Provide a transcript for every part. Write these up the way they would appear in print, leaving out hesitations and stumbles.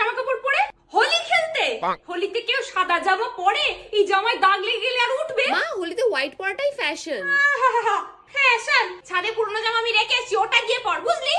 জামা কাপড় পরে হোলি খেলতে? হোলিতে কেউ সাদা জামা পরে? এই জামায় দাগ লেগে গেলে আর উঠবে? মা হোলিতে হোয়াইট পরাটাই ফ্যাশন। ফ্যাশন? ছাদে পুরনো জামা আমি রেখে এসেছি, ওটা গিয়ে পর, বুঝলি?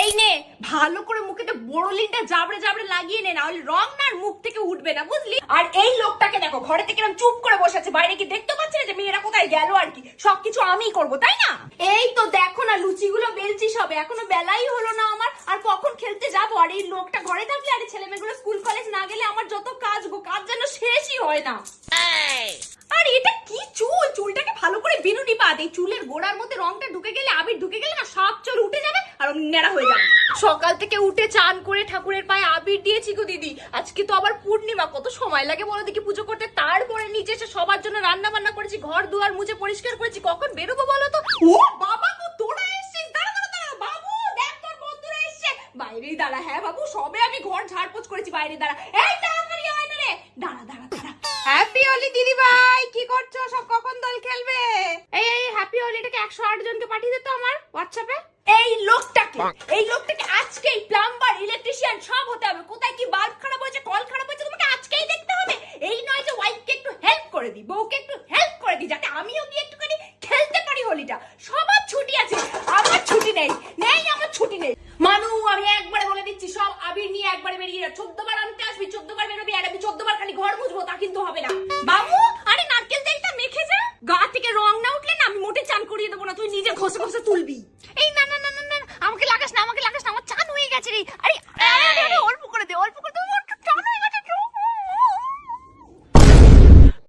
এই নে, ভালো করে মুখেতে বড়লিনটা জাবড়ে জাবড়ে লাগিয়ে নে, না হলে রং না আর মুখ থেকে উঠবে না, বুঝলি? আর এই লোকটাকে দেখো, ঘরে থেকে এরকম চুপ করে বসে আছে, বাইরে কি দেখতে পাচ্ছে না যে মেয়েরা কোথায় গেল? আর কি সবকিছু আমিই করবো, তাই না? এই তো দেখো না, লুচিগুলো বেলছি সবে, এখনো বেলাই হলো না আমার, আর কখন খেলতে যাবো? আর এই লোকটা ঘরে থাকলে, আর ছেলে মেয়েগুলো স্কুল কলেজ না গেলে আমার যত কাজ গো, কাজ যেন শেষই হয় না। আর এটা কি চুল? চুলটাকে ভালো করে বিনুনি পা দে, চুলের গোড়ার মধ্যে রংটা ঢুকে গেলে, আবির ঢুকে গেলে না, সব চুল উঠে যাবে আর নেড়া হয়ে যাবে। সকাল থেকে উঠে চান করে ঠাকুরের পায়ে আবির দিয়েছি গো দিদি। আজকে তো আবার পূর্ণিমা, কত সময় লাগে বলো দেখি পুজো করতে। তারপরে নিচে এসে সবার জন্য রান্না বান্না করেছি, ঘর দুয়ার মুছে পরিষ্কার করেছি। কখন বেরোবো বলো তো? ও বাবা গো, তোরা এসেছিস? দাঁড়া দাঁড়া দাঁড়া বাবু, দেখ তোর বন্ধুরা এসেছে। বাইরেই দাঁড়া। হ্যাঁ বাবু, সবে আমি ঘর ঝাড়পোছ করেছি, বাইরে দাঁড়া। এই তাড়াতাড়ি আয় না রে, দাঁড়া দাঁড়া দাঁড়া। হ্যাপি হোলি দিদি ভাই, কি করছো? সব কখন দোল খেলবে? এই হ্যাপি হোলিটাকে 108 জনকে পাঠিয়ে দে তো আমার হোয়াটসঅ্যাপে। এই লোকটাকে আজকেই প্লাম্বার, ইলেকট্রিশিয়ান সব হতে হবে। কোথায় কি বাল্ব খারাপ হয়েছে, কল খারাপ হয়েছে, তোমাকে আজকেই দেখতে হবে। এই নয় যে ওয়াইফকে একটু হেল্প করে দিই, বউকে একটু হেল্প করে দিই, যাতে আমিও গিয়ে একটুখানি খেলতে পারি হোলিটা। সবার ছুটি আছে, আমার ছুটি নেই। আমার ছুটি নেই। মানু, আমি একবারে বলে দিচ্ছি, সব আবির নিয়ে একবারে বেরিয়ে যা। 14 বার আনতে আসবি, 14 বার বেরোবি, আর আমি 14 বার খালি ঘর মুছবো, তা কিন্তু হবে না। বাবু, আরে নারকেল তেলটা মেখে যা। গা থেকে রং না উঠলে না আমি মোটে চান করিয়ে দেবো না, তুই নিজে ঘষে ঘষে তুলবি।